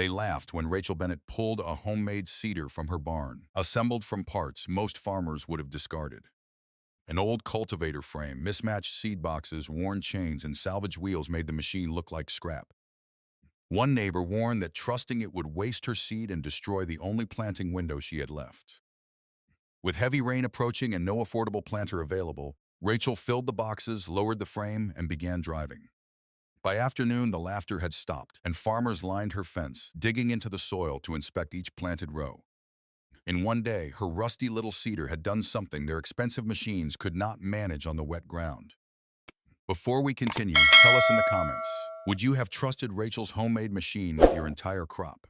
They laughed when Rachel Bennett pulled a homemade seeder from her barn, assembled from parts most farmers would have discarded. An old cultivator frame, mismatched seed boxes, worn chains, and salvaged wheels made the machine look like scrap. One neighbor warned that trusting it would waste her seed and destroy the only planting window she had left. With heavy rain approaching and no affordable planter available, Rachel filled the boxes, lowered the frame, and began driving. By afternoon, the laughter had stopped, and farmers lined her fence, digging into the soil to inspect each planted row. In one day, her rusty little seeder had done something their expensive machines could not manage on the wet ground. Before we continue, tell us in the comments, would you have trusted Rachel's homemade machine with your entire crop?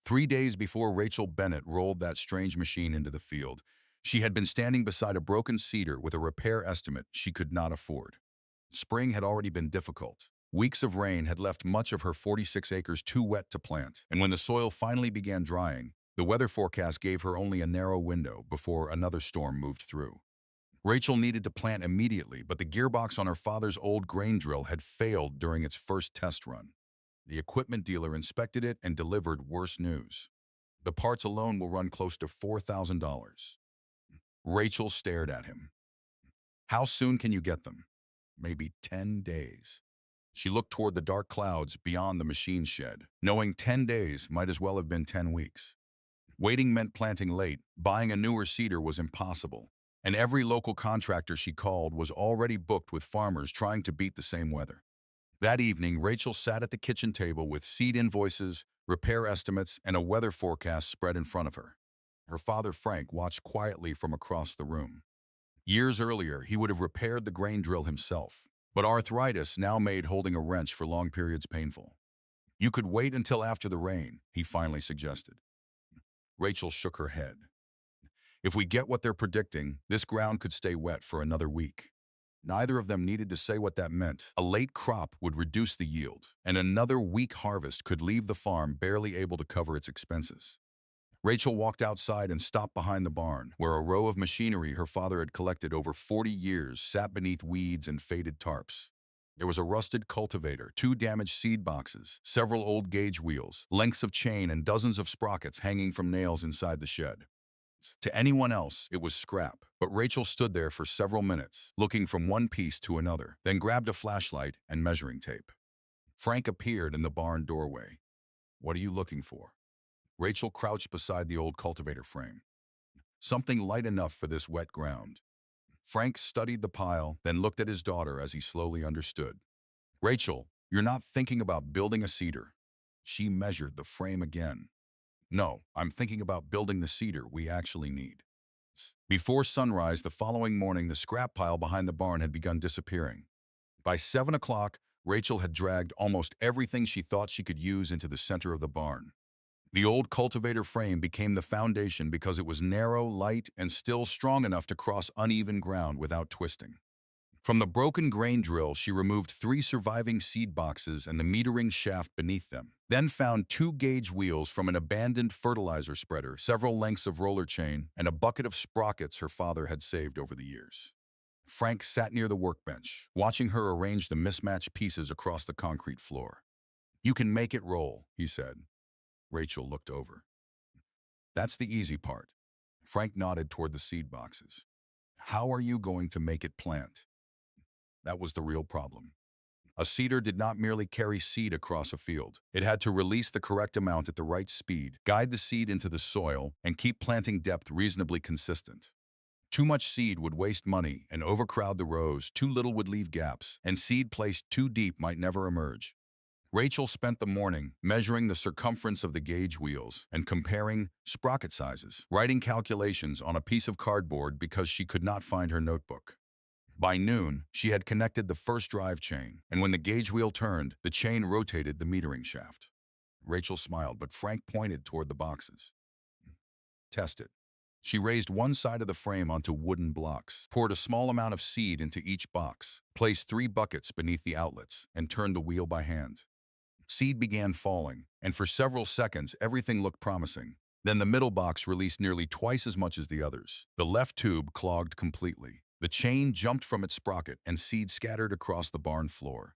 3 days before Rachel Bennett rolled that strange machine into the field, she had been standing beside a broken seeder with a repair estimate she could not afford. Spring had already been difficult. Weeks of rain had left much of her 46 acres too wet to plant, and when the soil finally began drying, the weather forecast gave her only a narrow window before another storm moved through. Rachel needed to plant immediately, but the gearbox on her father's old grain drill had failed during its first test run. The equipment dealer inspected it and delivered worse news. The parts alone will run close to $4,000. Rachel stared at him. How soon can you get them? Maybe 10 days. She looked toward the dark clouds beyond the machine shed, knowing 10 days might as well have been 10 weeks. Waiting meant planting late, buying a newer seeder was impossible, and every local contractor she called was already booked with farmers trying to beat the same weather. That evening, Rachel sat at the kitchen table with seed invoices, repair estimates, and a weather forecast spread in front of her. Her father, Frank, watched quietly from across the room. Years earlier, he would have repaired the grain drill himself, but arthritis now made holding a wrench for long periods painful. You could wait until after the rain, he finally suggested. Rachel shook her head. If we get what they're predicting, this ground could stay wet for another week. Neither of them needed to say what that meant. A late crop would reduce the yield, and another weak harvest could leave the farm barely able to cover its expenses. Rachel walked outside and stopped behind the barn, where a row of machinery her father had collected over 40 years sat beneath weeds and faded tarps. There was a rusted cultivator, 2 damaged seed boxes, several old gauge wheels, lengths of chain, and dozens of sprockets hanging from nails inside the shed. To anyone else, it was scrap, but Rachel stood there for several minutes, looking from one piece to another, then grabbed a flashlight and measuring tape. Frank appeared in the barn doorway. "What are you looking for?" Rachel crouched beside the old cultivator frame. "Something light enough for this wet ground." Frank studied the pile, then looked at his daughter as he slowly understood. "Rachel, you're not thinking about building a seeder." She measured the frame again. "No, I'm thinking about building the seeder we actually need." Before sunrise the following morning, the scrap pile behind the barn had begun disappearing. By 7 o'clock, Rachel had dragged almost everything she thought she could use into the center of the barn. The old cultivator frame became the foundation because it was narrow, light, and still strong enough to cross uneven ground without twisting. From the broken grain drill, she removed 3 surviving seed boxes and the metering shaft beneath them, then found 2 gauge wheels from an abandoned fertilizer spreader, several lengths of roller chain, and a bucket of sprockets her father had saved over the years. Frank sat near the workbench, watching her arrange the mismatched pieces across the concrete floor. "You can make it roll," he said. Rachel looked over. "That's the easy part." Frank nodded toward the seed boxes. "How are you going to make it plant?" That was the real problem. A seeder did not merely carry seed across a field. It had to release the correct amount at the right speed, guide the seed into the soil, and keep planting depth reasonably consistent. Too much seed would waste money and overcrowd the rows, too little would leave gaps, and seed placed too deep might never emerge. Rachel spent the morning measuring the circumference of the gauge wheels and comparing sprocket sizes, writing calculations on a piece of cardboard because she could not find her notebook. By noon, she had connected the first drive chain, and when the gauge wheel turned, the chain rotated the metering shaft. Rachel smiled, but Frank pointed toward the boxes. "Test it." She raised one side of the frame onto wooden blocks, poured a small amount of seed into each box, placed 3 buckets beneath the outlets, and turned the wheel by hand. Seed began falling, and for several seconds everything looked promising. Then the middle box released nearly twice as much as the others. The left tube clogged completely. The chain jumped from its sprocket, and seed scattered across the barn floor.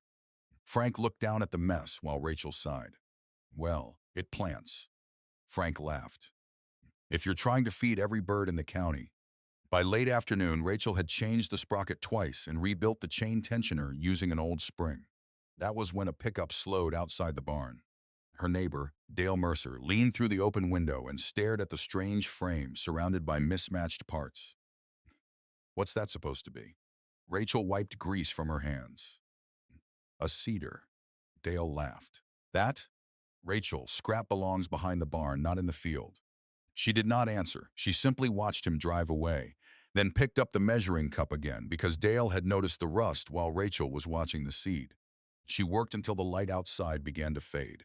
Frank looked down at the mess while Rachel sighed. Well, it plants. Frank laughed. If you're trying to feed every bird in the county. By late afternoon, Rachel had changed the sprocket twice and rebuilt the chain tensioner using an old spring. That was when a pickup slowed outside the barn. Her neighbor, Dale Mercer, leaned through the open window and stared at the strange frame surrounded by mismatched parts. What's that supposed to be? Rachel wiped grease from her hands. A cedar. Dale laughed. That? Rachel, scrap belongs behind the barn, not in the field. She did not answer. She simply watched him drive away, then picked up the measuring cup again because Dale had noticed the rust while Rachel was watching the seed. She worked until the light outside began to fade.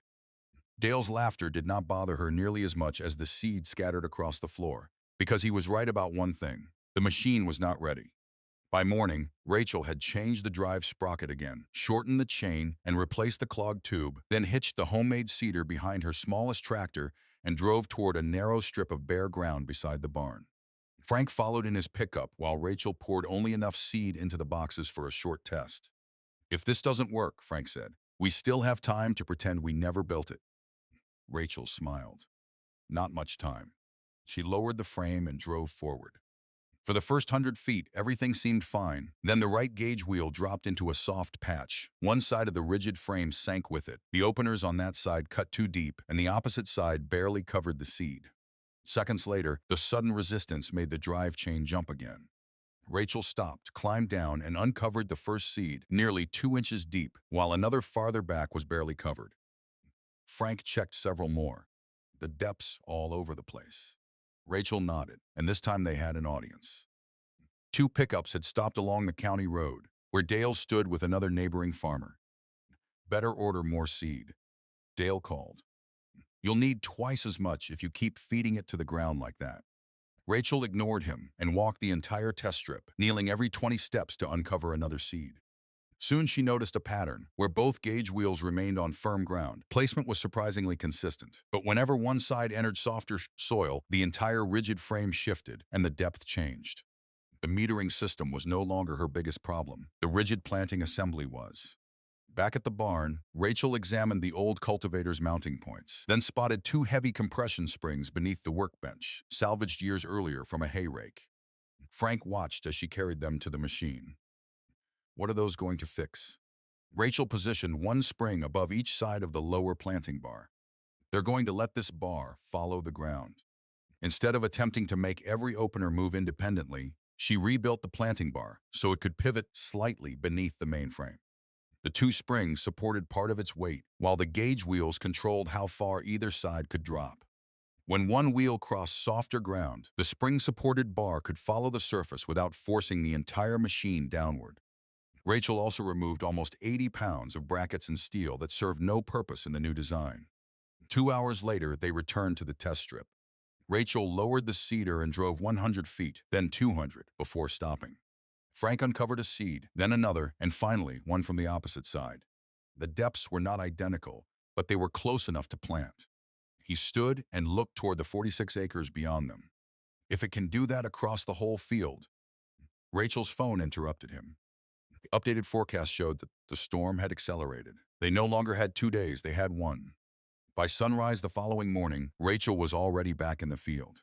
Dale's laughter did not bother her nearly as much as the seed scattered across the floor, because he was right about one thing. The machine was not ready. By morning, Rachel had changed the drive sprocket again, shortened the chain, and replaced the clogged tube, then hitched the homemade seeder behind her smallest tractor and drove toward a narrow strip of bare ground beside the barn. Frank followed in his pickup while Rachel poured only enough seed into the boxes for a short test. "If this doesn't work," Frank said, "we still have time to pretend we never built it." Rachel smiled. Not much time. She lowered the frame and drove forward. For the first 100 feet, everything seemed fine. Then the right gauge wheel dropped into a soft patch. One side of the rigid frame sank with it. The openers on that side cut too deep, and the opposite side barely covered the seed. Seconds later, the sudden resistance made the drive chain jump again. Rachel stopped, climbed down, and uncovered the first seed, nearly 2 inches deep, while another farther back was barely covered. Frank checked several more. The depths all over the place. Rachel nodded, and this time they had an audience. Two pickups had stopped along the county road, where Dale stood with another neighboring farmer. "Better order more seed," Dale called. "You'll need twice as much if you keep feeding it to the ground like that." Rachel ignored him and walked the entire test strip, kneeling every 20 steps to uncover another seed. Soon she noticed a pattern. Where both gauge wheels remained on firm ground, placement was surprisingly consistent. But whenever one side entered softer soil, the entire rigid frame shifted and the depth changed. The metering system was no longer her biggest problem. The rigid planting assembly was. Back at the barn, Rachel examined the old cultivator's mounting points, then spotted two heavy compression springs beneath the workbench, salvaged years earlier from a hay rake. Frank watched as she carried them to the machine. "What are those going to fix?" Rachel positioned one spring above each side of the lower planting bar. "They're going to let this bar follow the ground." Instead of attempting to make every opener move independently, she rebuilt the planting bar so it could pivot slightly beneath the main frame. The two springs supported part of its weight, while the gauge wheels controlled how far either side could drop. When one wheel crossed softer ground, the spring-supported bar could follow the surface without forcing the entire machine downward. Rachel also removed almost 80 pounds of brackets and steel that served no purpose in the new design. 2 hours later, they returned to the test strip. Rachel lowered the seeder and drove 100 feet, then 200, before stopping. Frank uncovered a seed, then another, and finally one from the opposite side. The depths were not identical, but they were close enough to plant. He stood and looked toward the 46 acres beyond them. "If it can do that across the whole field." Rachel's phone interrupted him. The updated forecast showed that the storm had accelerated. They no longer had 2 days, they had one. By sunrise the following morning, Rachel was already back in the field.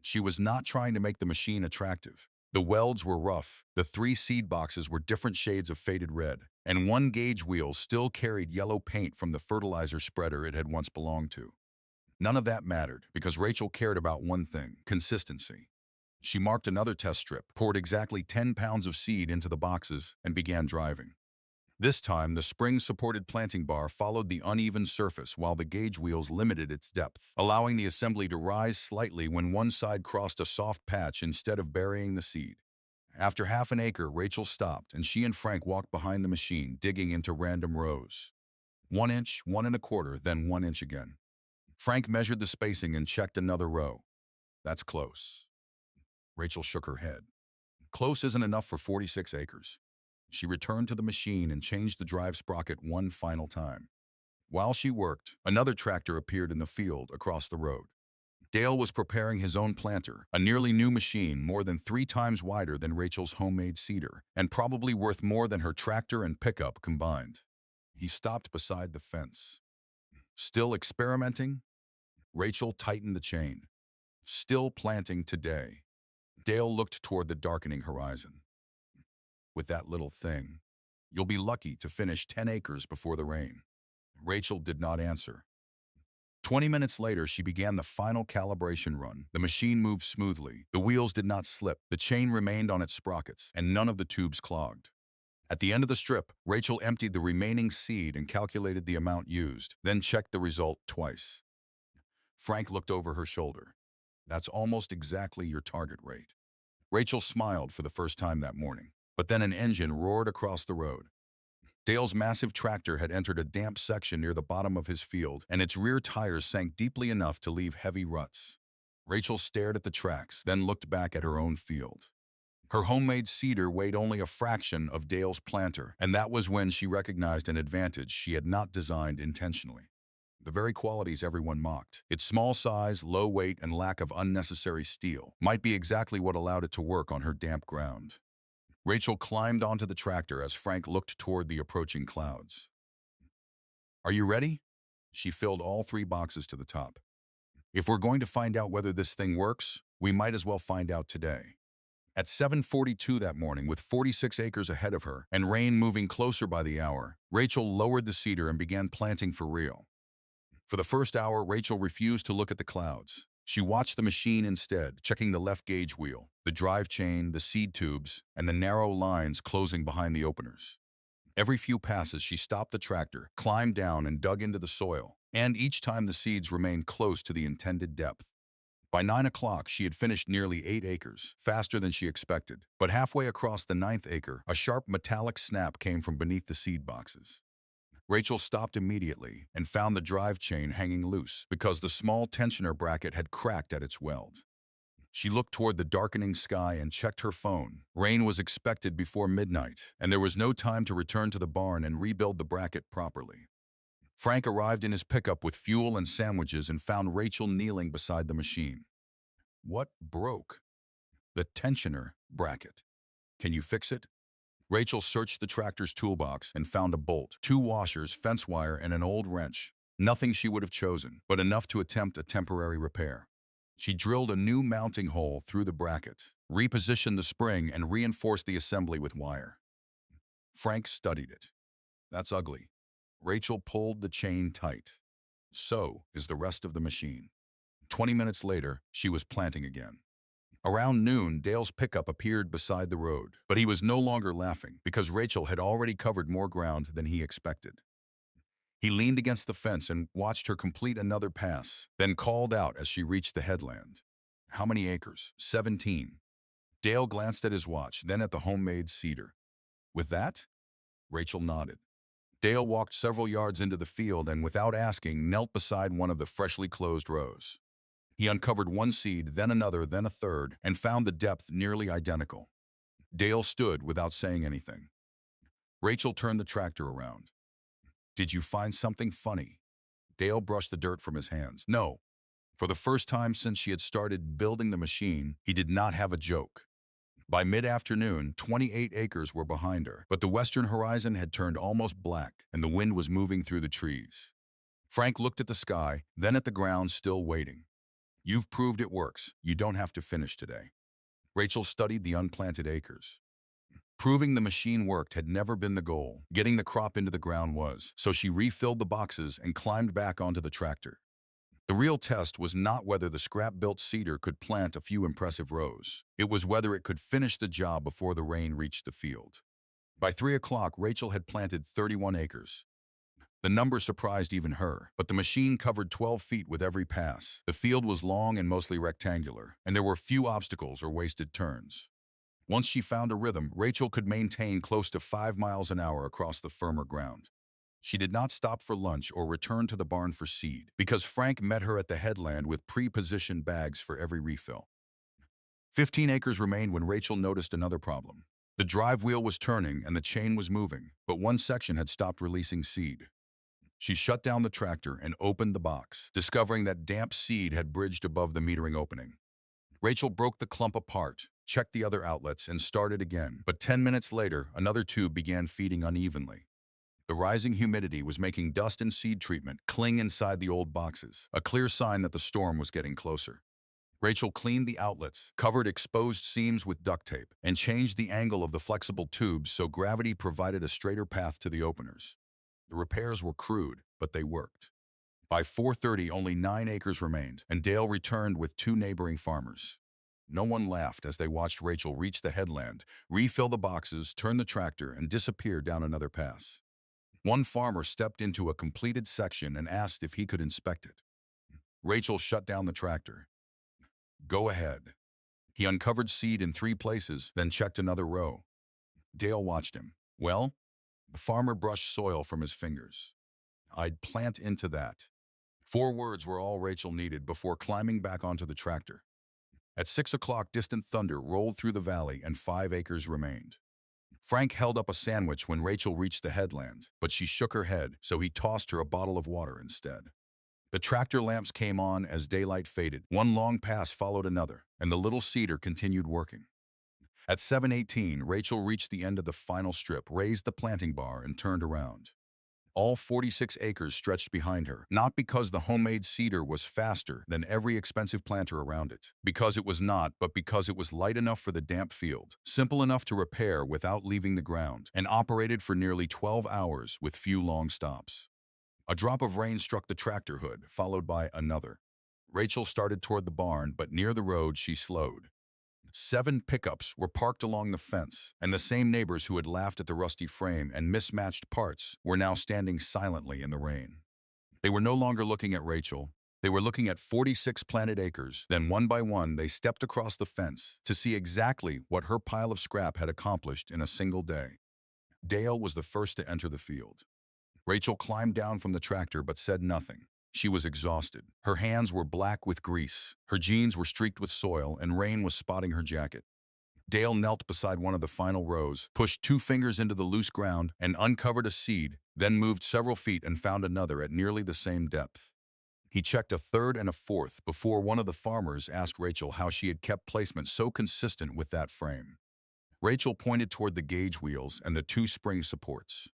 She was not trying to make the machine attractive. The welds were rough, the 3 seed boxes were different shades of faded red, and one gauge wheel still carried yellow paint from the fertilizer spreader it had once belonged to. None of that mattered, because Rachel cared about one thing: consistency. She marked another test strip, poured exactly 10 pounds of seed into the boxes, and began driving. This time, the spring-supported planting bar followed the uneven surface while the gauge wheels limited its depth, allowing the assembly to rise slightly when one side crossed a soft patch instead of burying the seed. After half an acre, Rachel stopped, and she and Frank walked behind the machine, digging into random rows. 1 inch, 1 1/4, then 1 inch again. Frank measured the spacing and checked another row. "That's close." Rachel shook her head. "Close isn't enough for 46 acres. She returned to the machine and changed the drive sprocket one final time. While she worked, another tractor appeared in the field across the road. Dale was preparing his own planter, a nearly new machine more than 3 times wider than Rachel's homemade seeder, and probably worth more than her tractor and pickup combined. He stopped beside the fence. Still experimenting? Rachel tightened the chain. Still planting today. Dale looked toward the darkening horizon. With that little thing, you'll be lucky to finish 10 acres before the rain. Rachel did not answer. 20 minutes later, she began the final calibration run. The machine moved smoothly. The wheels did not slip. The chain remained on its sprockets, and none of the tubes clogged. At the end of the strip, Rachel emptied the remaining seed and calculated the amount used, then checked the result twice. Frank looked over her shoulder. That's almost exactly your target rate. Rachel smiled for the first time that morning, but then an engine roared across the road. Dale's massive tractor had entered a damp section near the bottom of his field, and its rear tires sank deeply enough to leave heavy ruts. Rachel stared at the tracks, then looked back at her own field. Her homemade seeder weighed only a fraction of Dale's planter, and that was when she recognized an advantage she had not designed intentionally. The very qualities everyone mocked, its small size, low weight, and lack of unnecessary steel, might be exactly what allowed it to work on her damp ground. Rachel climbed onto the tractor as Frank looked toward the approaching clouds. Are you ready? She filled all 3 boxes to the top. If we're going to find out whether this thing works, we might as well find out today. At 7:42 that morning, with 46 acres ahead of her and rain moving closer by the hour, Rachel lowered the seeder and began planting for real. For the first hour, Rachel refused to look at the clouds. She watched the machine instead, checking the left gauge wheel, the drive chain, the seed tubes, and the narrow lines closing behind the openers. Every few passes, she stopped the tractor, climbed down, and dug into the soil, and each time the seeds remained close to the intended depth. By 9 o'clock, she had finished nearly 8 acres, faster than she expected. But halfway across the 9th acre, a sharp metallic snap came from beneath the seed boxes. Rachel stopped immediately and found the drive chain hanging loose because the small tensioner bracket had cracked at its weld. She looked toward the darkening sky and checked her phone. Rain was expected before midnight, and there was no time to return to the barn and rebuild the bracket properly. Frank arrived in his pickup with fuel and sandwiches and found Rachel kneeling beside the machine. What broke? The tensioner bracket. Can you fix it? Rachel searched the tractor's toolbox and found a bolt, 2 washers, fence wire, and an old wrench. Nothing she would have chosen, but enough to attempt a temporary repair. She drilled a new mounting hole through the bracket, repositioned the spring, and reinforced the assembly with wire. Frank studied it. That's ugly. Rachel pulled the chain tight. So is the rest of the machine. 20 minutes later, she was planting again. Around noon, Dale's pickup appeared beside the road, but he was no longer laughing because Rachel had already covered more ground than he expected. He leaned against the fence and watched her complete another pass, then called out as she reached the headland. How many acres? 17. Dale glanced at his watch, then at the homemade seeder. With that? Rachel nodded. Dale walked several yards into the field and, without asking, knelt beside one of the freshly closed rows. He uncovered one seed, then another, then a third, and found the depth nearly identical. Dale stood without saying anything. Rachel turned the tractor around. Did you find something funny? Dale brushed the dirt from his hands. No. For the first time since she had started building the machine, he did not have a joke. By mid-afternoon, 28 acres were behind her, but the western horizon had turned almost black, and the wind was moving through the trees. Frank looked at the sky, then at the ground, still waiting. You've proved it works. You don't have to finish today. Rachel studied the unplanted acres. Proving the machine worked had never been the goal. Getting the crop into the ground was, so she refilled the boxes and climbed back onto the tractor. The real test was not whether the scrap-built seeder could plant a few impressive rows. It was whether it could finish the job before the rain reached the field. By 3 o'clock, Rachel had planted 31 acres. The number surprised even her, but the machine covered 12 feet with every pass. The field was long and mostly rectangular, and there were few obstacles or wasted turns. Once she found a rhythm, Rachel could maintain close to 5 miles an hour across the firmer ground. She did not stop for lunch or return to the barn for seed, because Frank met her at the headland with pre-positioned bags for every refill. 15 acres remained when Rachel noticed another problem. The drive wheel was turning and the chain was moving, but one section had stopped releasing seed. She shut down the tractor and opened the box, discovering that damp seed had bridged above the metering opening. Rachel broke the clump apart, checked the other outlets, and started again, but 10 minutes later, another tube began feeding unevenly. The rising humidity was making dust and seed treatment cling inside the old boxes, a clear sign that the storm was getting closer. Rachel cleaned the outlets, covered exposed seams with duct tape, and changed the angle of the flexible tubes so gravity provided a straighter path to the openers. The repairs were crude, but they worked. By 4:30, only 9 acres remained, and Dale returned with 2 neighboring farmers. No one laughed as they watched Rachel reach the headland, refill the boxes, turn the tractor, and disappear down another pass. One farmer stepped into a completed section and asked if he could inspect it. Rachel shut down the tractor. "Go ahead." He uncovered seed in 3 places, then checked another row. Dale watched him. "Well?" The farmer brushed soil from his fingers. "I'd plant into that." 4 words were all Rachel needed before climbing back onto the tractor. At 6 o'clock, distant thunder rolled through the valley and 5 acres remained. Frank held up a sandwich when Rachel reached the headland, but she shook her head, so he tossed her a bottle of water instead. The tractor lamps came on as daylight faded. One long pass followed another, and the little seeder continued working. At 7:18, Rachel reached the end of the final strip, raised the planting bar, and turned around. All 46 acres stretched behind her, not because the homemade seeder was faster than every expensive planter around it, because it was not, but because it was light enough for the damp field, simple enough to repair without leaving the ground, and operated for nearly 12 hours with few long stops. A drop of rain struck the tractor hood, followed by another. Rachel started toward the barn, but near the road she slowed. 7 pickups were parked along the fence, and the same neighbors who had laughed at the rusty frame and mismatched parts were now standing silently in the rain. They were no longer looking at Rachel. They were looking at 46 planted acres. Then one by one they stepped across the fence to see exactly what her pile of scrap had accomplished in a single day. Dale was the first to enter the field. Rachel climbed down from the tractor but said nothing. She was exhausted. Her hands were black with grease. Her jeans were streaked with soil, and rain was spotting her jacket. Dale knelt beside one of the final rows, pushed 2 fingers into the loose ground, and uncovered a seed, then moved several feet and found another at nearly the same depth. He checked a third and a fourth before one of the farmers asked Rachel how she had kept placement so consistent with that frame. Rachel pointed toward the gauge wheels and the 2 spring supports.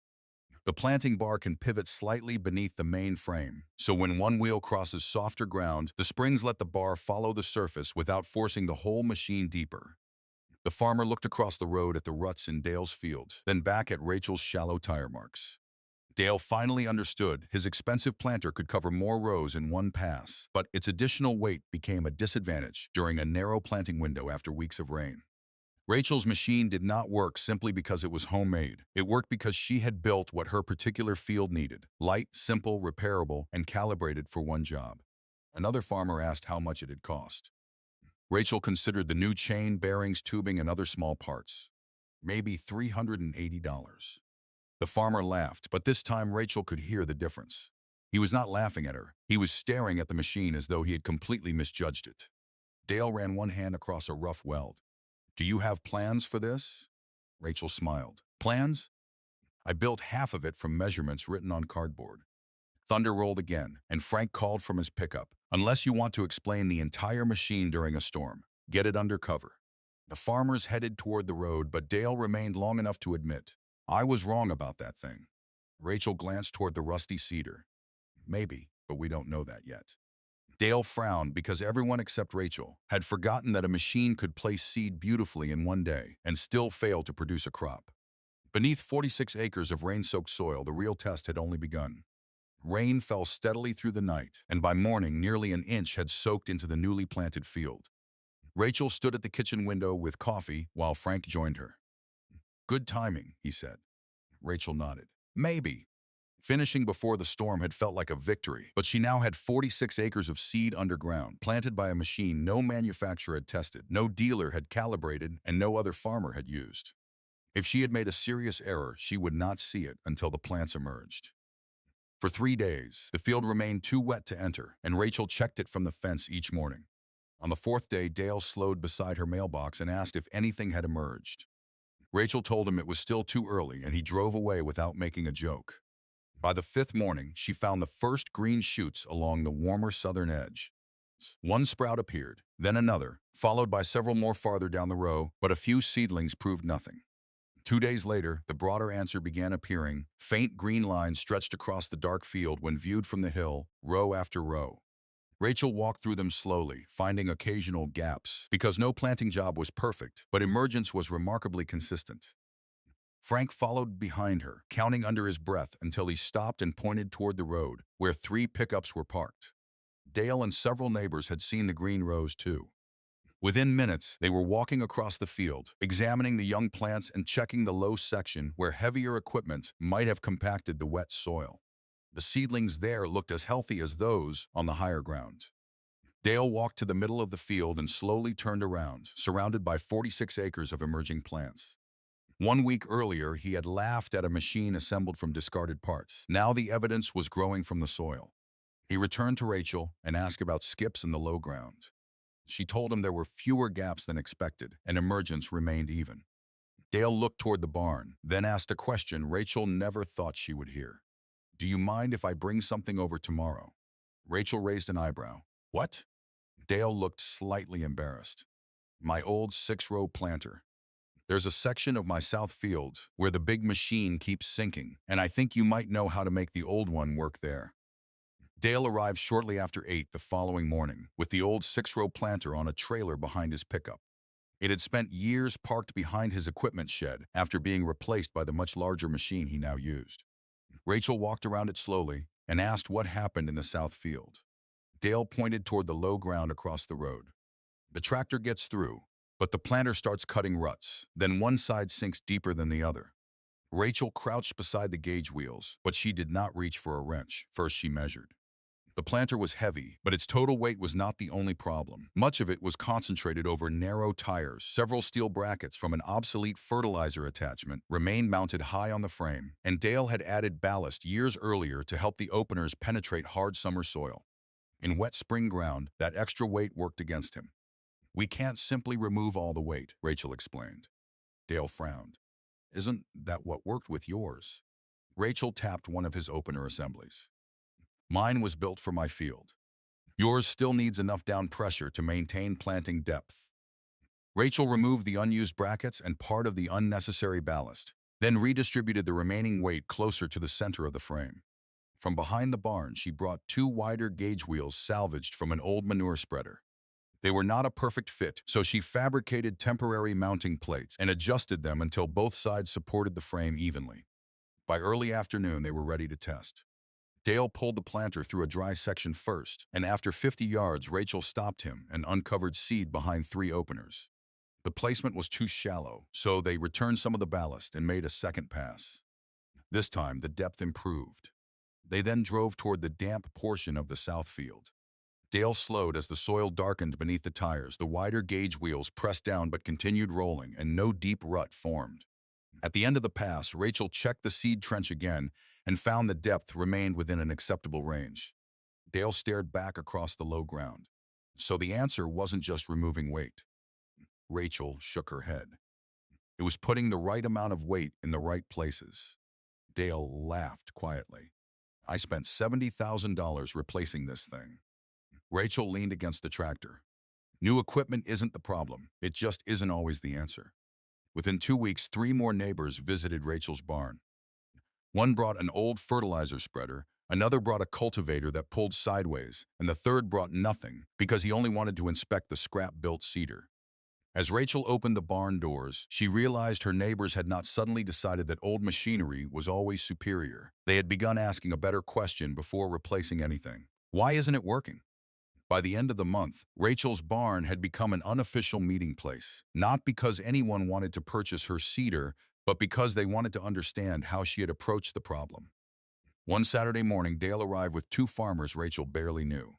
The planting bar can pivot slightly beneath the main frame, so when one wheel crosses softer ground, the springs let the bar follow the surface without forcing the whole machine deeper. The farmer looked across the road at the ruts in Dale's field, then back at Rachel's shallow tire marks. Dale finally understood his expensive planter could cover more rows in one pass, but its additional weight became a disadvantage during a narrow planting window after weeks of rain. Rachel's machine did not work simply because it was homemade. It worked because she had built what her particular field needed: light, simple, repairable, and calibrated for one job. Another farmer asked how much it had cost. Rachel considered the new chain, bearings, tubing, and other small parts. Maybe $380. The farmer laughed, but this time Rachel could hear the difference. He was not laughing at her. He was staring at the machine as though he had completely misjudged it. Dale ran one hand across a rough weld. "Do you have plans for this?" Rachel smiled. "Plans? I built half of it from measurements written on cardboard." Thunder rolled again, and Frank called from his pickup. "Unless you want to explain the entire machine during a storm, get it under cover." The farmers headed toward the road, but Dale remained long enough to admit, "I was wrong about that thing." Rachel glanced toward the rusty cedar. "Maybe, but we don't know that yet." Dale frowned because everyone except Rachel had forgotten that a machine could place seed beautifully in one day and still fail to produce a crop. Beneath 46 acres of rain-soaked soil, the real test had only begun. Rain fell steadily through the night, and by morning nearly an inch had soaked into the newly planted field. Rachel stood at the kitchen window with coffee while Frank joined her. "Good timing," he said. Rachel nodded. "Maybe." Finishing before the storm had felt like a victory, but she now had 46 acres of seed underground, planted by a machine no manufacturer had tested, no dealer had calibrated, and no other farmer had used. If she had made a serious error, she would not see it until the plants emerged. For 3 days, the field remained too wet to enter, and Rachel checked it from the fence each morning. On the 4th day, Dale slowed beside her mailbox and asked if anything had emerged. Rachel told him it was still too early, and he drove away without making a joke. By the 5th morning, she found the first green shoots along the warmer southern edge. One sprout appeared, then another, followed by several more farther down the row, but a few seedlings proved nothing. 2 days later, the broader answer began appearing. Faint green lines stretched across the dark field when viewed from the hill, row after row. Rachel walked through them slowly, finding occasional gaps, because no planting job was perfect, but emergence was remarkably consistent. Frank followed behind her, counting under his breath until he stopped and pointed toward the road, where 3 pickups were parked. Dale and several neighbors had seen the green rows too. Within minutes, they were walking across the field, examining the young plants and checking the low section where heavier equipment might have compacted the wet soil. The seedlings there looked as healthy as those on the higher ground. Dale walked to the middle of the field and slowly turned around, surrounded by 46 acres of emerging plants. 1 week earlier, he had laughed at a machine assembled from discarded parts. Now the evidence was growing from the soil. He returned to Rachel and asked about skips in the low ground. She told him there were fewer gaps than expected, and emergence remained even. Dale looked toward the barn, then asked a question Rachel never thought she would hear. "Do you mind if I bring something over tomorrow?" Rachel raised an eyebrow. "What?" Dale looked slightly embarrassed. "My old 6-row planter. There's a section of my south field where the big machine keeps sinking, and I think you might know how to make the old one work there." Dale arrived shortly after 8 the following morning, with the old 6-row planter on a trailer behind his pickup. It had spent years parked behind his equipment shed after being replaced by the much larger machine he now used. Rachel walked around it slowly and asked what happened in the south field. Dale pointed toward the low ground across the road. "The tractor gets through, but the planter starts cutting ruts. Then one side sinks deeper than the other." Rachel crouched beside the gauge wheels, but she did not reach for a wrench. First she measured. The planter was heavy, but its total weight was not the only problem. Much of it was concentrated over narrow tires. Several steel brackets from an obsolete fertilizer attachment remained mounted high on the frame, and Dale had added ballast years earlier to help the openers penetrate hard summer soil. In wet spring ground, that extra weight worked against him. "We can't simply remove all the weight," Rachel explained. Dale frowned. "Isn't that what worked with yours?" Rachel tapped one of his opener assemblies. "Mine was built for my field. Yours still needs enough down pressure to maintain planting depth." Rachel removed the unused brackets and part of the unnecessary ballast, then redistributed the remaining weight closer to the center of the frame. From behind the barn, she brought 2 wider gauge wheels salvaged from an old manure spreader. They were not a perfect fit, so she fabricated temporary mounting plates and adjusted them until both sides supported the frame evenly. By early afternoon, they were ready to test. Dale pulled the planter through a dry section first, and after 50 yards, Rachel stopped him and uncovered seed behind 3 openers. The placement was too shallow, so they returned some of the ballast and made a second pass. This time, the depth improved. They then drove toward the damp portion of the south field. Dale slowed as the soil darkened beneath the tires. The wider gauge wheels pressed down but continued rolling, and no deep rut formed. At the end of the pass, Rachel checked the seed trench again and found the depth remained within an acceptable range. Dale stared back across the low ground. So the answer wasn't just removing weight. Rachel shook her head. It was putting the right amount of weight in the right places. Dale laughed quietly. "I spent $70,000 replacing this thing." Rachel leaned against the tractor. "New equipment isn't the problem. It just isn't always the answer." Within 2 weeks, 3 more neighbors visited Rachel's barn. One brought an old fertilizer spreader, another brought a cultivator that pulled sideways, and the third brought nothing because he only wanted to inspect the scrap-built seeder. As Rachel opened the barn doors, she realized her neighbors had not suddenly decided that old machinery was always superior. They had begun asking a better question before replacing anything. Why isn't it working? By the end of the month, Rachel's barn had become an unofficial meeting place, not because anyone wanted to purchase her seeder, but because they wanted to understand how she had approached the problem. One Saturday morning, Dale arrived with 2 farmers Rachel barely knew.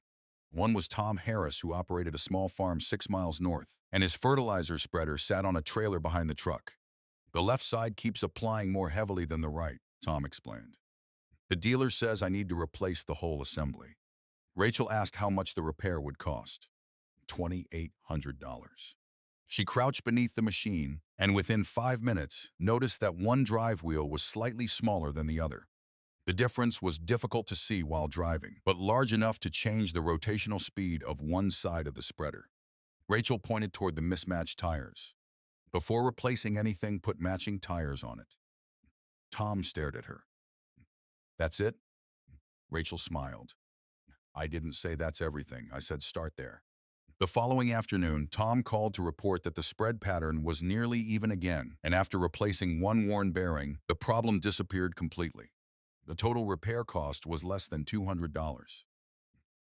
One was Tom Harris, who operated a small farm 6 miles north, and his fertilizer spreader sat on a trailer behind the truck. "The left side keeps applying more heavily than the right," Tom explained. "The dealer says I need to replace the whole assembly." Rachel asked how much the repair would cost. $2,800. She crouched beneath the machine, and within 5 minutes, noticed that one drive wheel was slightly smaller than the other. The difference was difficult to see while driving, but large enough to change the rotational speed of one side of the spreader. Rachel pointed toward the mismatched tires. Before replacing anything, put matching tires on it. Tom stared at her. That's it? Rachel smiled. I didn't say that's everything. I said start there. The following afternoon, Tom called to report that the spread pattern was nearly even again, and after replacing one worn bearing, the problem disappeared completely. The total repair cost was less than $200.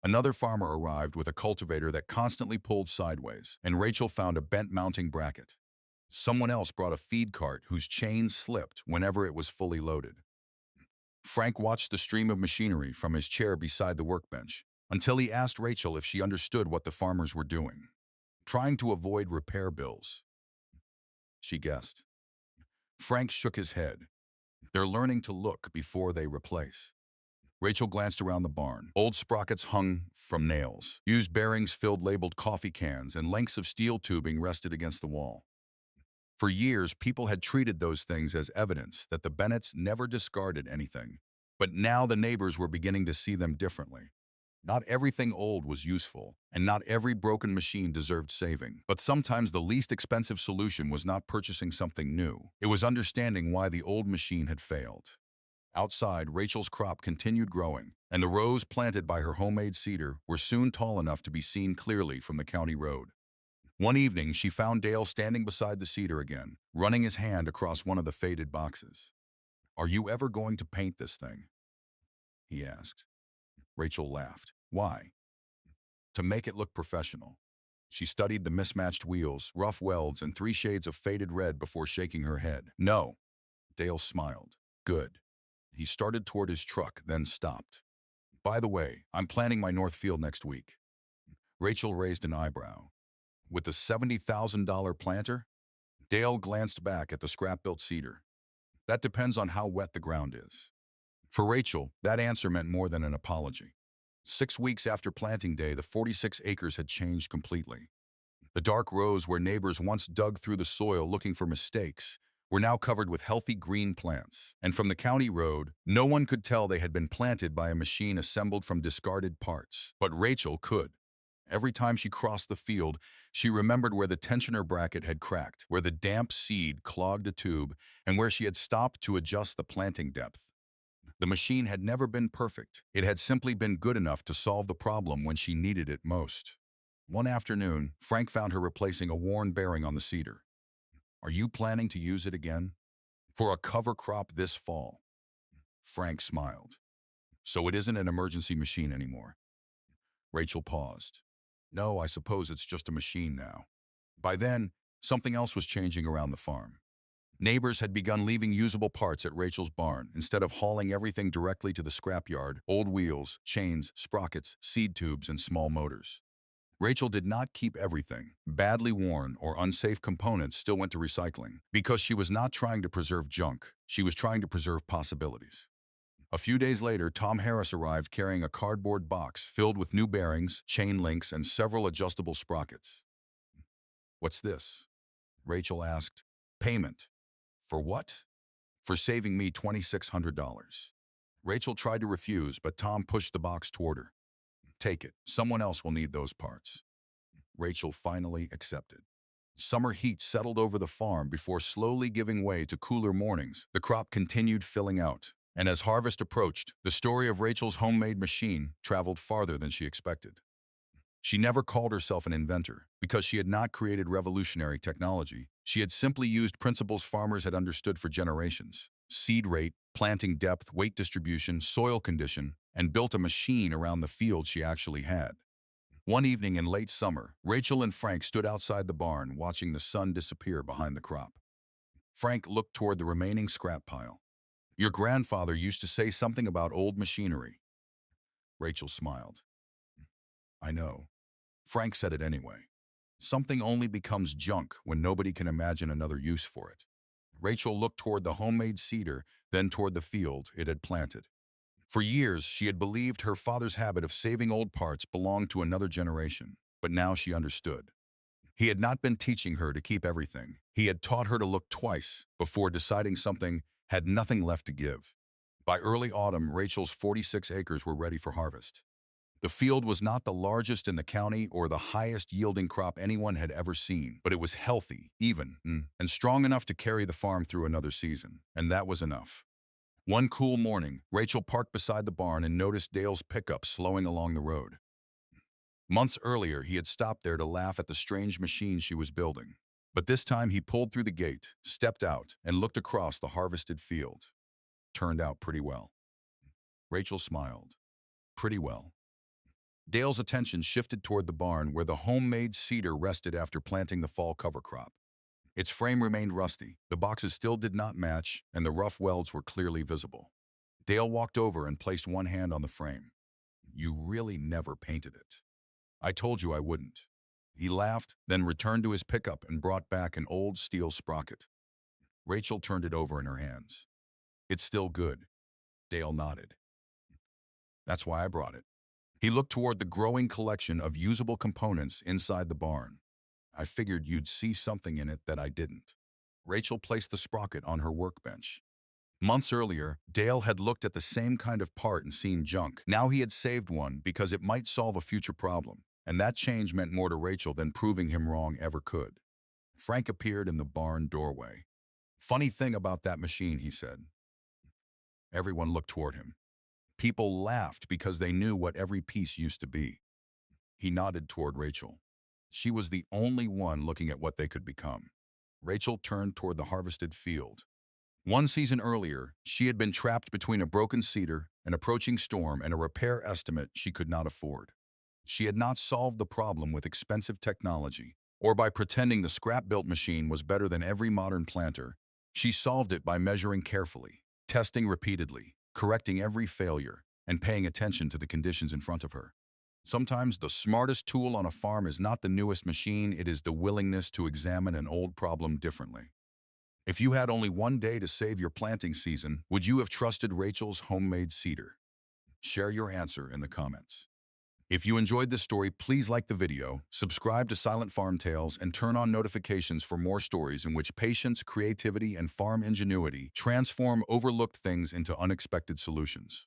Another farmer arrived with a cultivator that constantly pulled sideways, and Rachel found a bent mounting bracket. Someone else brought a feed cart whose chains slipped whenever it was fully loaded. Frank watched the stream of machinery from his chair beside the workbench until he asked Rachel if she understood what the farmers were doing. Trying to avoid repair bills, she guessed. Frank shook his head. They're learning to look before they replace. Rachel glanced around the barn. Old sprockets hung from nails. Used bearings filled labeled coffee cans, and lengths of steel tubing rested against the wall. For years, people had treated those things as evidence that the Bennetts never discarded anything. But now the neighbors were beginning to see them differently. Not everything old was useful, and not every broken machine deserved saving. But sometimes the least expensive solution was not purchasing something new. It was understanding why the old machine had failed. Outside, Rachel's crop continued growing, and the rows planted by her homemade seeder were soon tall enough to be seen clearly from the county road. One evening, she found Dale standing beside the seeder again, running his hand across one of the faded boxes. "Are you ever going to paint this thing?" he asked. Rachel laughed. "Why?" "To make it look professional." She studied the mismatched wheels, rough welds, and 3 shades of faded red before shaking her head. "No." Dale smiled. "Good." He started toward his truck, then stopped. "By the way, I'm planting my north field next week." Rachel raised an eyebrow. "With the $70,000 planter?" Dale glanced back at the scrap-built seeder. "That depends on how wet the ground is." For Rachel, that answer meant more than an apology. 6 weeks after planting day, the 46 acres had changed completely. The dark rows where neighbors once dug through the soil looking for mistakes were now covered with healthy green plants. And from the county road, no one could tell they had been planted by a machine assembled from discarded parts. But Rachel could. Every time she crossed the field, she remembered where the tensioner bracket had cracked, where the damp seed clogged a tube, and where she had stopped to adjust the planting depth. The machine had never been perfect. It had simply been good enough to solve the problem when she needed it most. One afternoon, Frank found her replacing a worn bearing on the seeder. "Are you planning to use it again?" "For a cover crop this fall." Frank smiled. "So it isn't an emergency machine anymore." Rachel paused. "No, I suppose it's just a machine now." By then, something else was changing around the farm. Neighbors had begun leaving usable parts at Rachel's barn instead of hauling everything directly to the scrapyard: old wheels, chains, sprockets, seed tubes, and small motors. Rachel did not keep everything. Badly worn or unsafe components still went to recycling. Because she was not trying to preserve junk, she was trying to preserve possibilities. A few days later, Tom Harris arrived carrying a cardboard box filled with new bearings, chain links, and several adjustable sprockets. "What's this?" Rachel asked. "Payment." "For what?" "For saving me $2,600. Rachel tried to refuse, but Tom pushed the box toward her. "Take it. Someone else will need those parts." Rachel finally accepted. Summer heat settled over the farm before slowly giving way to cooler mornings. The crop continued filling out, and as harvest approached, the story of Rachel's homemade machine traveled farther than she expected. She never called herself an inventor because she had not created revolutionary technology. She had simply used principles farmers had understood for generations: seed rate, planting depth, weight distribution, soil condition, and built a machine around the field she actually had. One evening in late summer, Rachel and Frank stood outside the barn watching the sun disappear behind the crop. Frank looked toward the remaining scrap pile. "Your grandfather used to say something about old machinery." Rachel smiled. "I know." Frank said it anyway. "Something only becomes junk when nobody can imagine another use for it." Rachel looked toward the homemade seeder, then toward the field it had planted. For years, she had believed her father's habit of saving old parts belonged to another generation, but now she understood. He had not been teaching her to keep everything. He had taught her to look twice before deciding something had nothing left to give. By early autumn, Rachel's 46 acres were ready for harvest. The field was not the largest in the county or the highest yielding crop anyone had ever seen, but it was healthy, even, and strong enough to carry the farm through another season. And that was enough. One cool morning, Rachel parked beside the barn and noticed Dale's pickup slowing along the road. Months earlier, he had stopped there to laugh at the strange machine she was building. But this time he pulled through the gate, stepped out, and looked across the harvested field. Turned out pretty well. Rachel smiled. Pretty well. Dale's attention shifted toward the barn where the homemade cedar rested after planting the fall cover crop. Its frame remained rusty, the boxes still did not match, and the rough welds were clearly visible. Dale walked over and placed one hand on the frame. "You really never painted it. I told you I wouldn't." He laughed, then returned to his pickup and brought back an old steel sprocket. Rachel turned it over in her hands. "It's still good." Dale nodded. "That's why I brought it." He looked toward the growing collection of usable components inside the barn. "I figured you'd see something in it that I didn't." Rachel placed the sprocket on her workbench. Months earlier, Dale had looked at the same kind of part and seen junk. Now he had saved one because it might solve a future problem, and that change meant more to Rachel than proving him wrong ever could. Frank appeared in the barn doorway. "Funny thing about that machine," he said. Everyone looked toward him. People laughed because they knew what every piece used to be. He nodded toward Rachel. She was the only one looking at what they could become. Rachel turned toward the harvested field. One season earlier, she had been trapped between a broken cedar, an approaching storm, and a repair estimate she could not afford. She had not solved the problem with expensive technology, or by pretending the scrap-built machine was better than every modern planter. She solved it by measuring carefully, testing repeatedly, correcting every failure, and paying attention to the conditions in front of her. Sometimes the smartest tool on a farm is not the newest machine, it is the willingness to examine an old problem differently. If you had only one day to save your planting season, would you have trusted Rachel's homemade cedar? Share your answer in the comments. If you enjoyed this story, please like the video, subscribe to Silent Farm Tales, and turn on notifications for more stories in which patience, creativity, and farm ingenuity transform overlooked things into unexpected solutions.